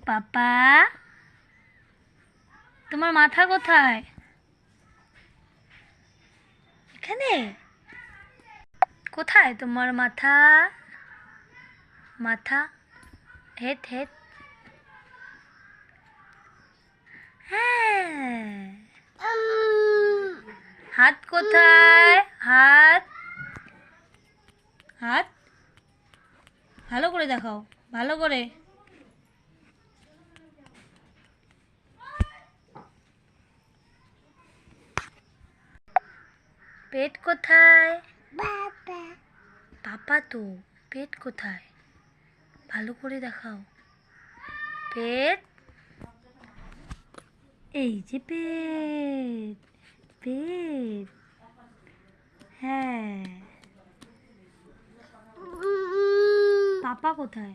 পাপা, তোমার মাথা কোথায়? এখানে? কোথায় তোমার মাথা? মাথা, হেড হেড। হ্যাঁ, হাত কোথায়? হাত, হাত ভালো করে দেখাও, ভালো করে। পেট কোথায়? পাপা তো, পেট কোথায়? ভালো করে দেখাও। পেট, এই যে পেট, পেট, হ্যাঁ। পাপা কোথায়?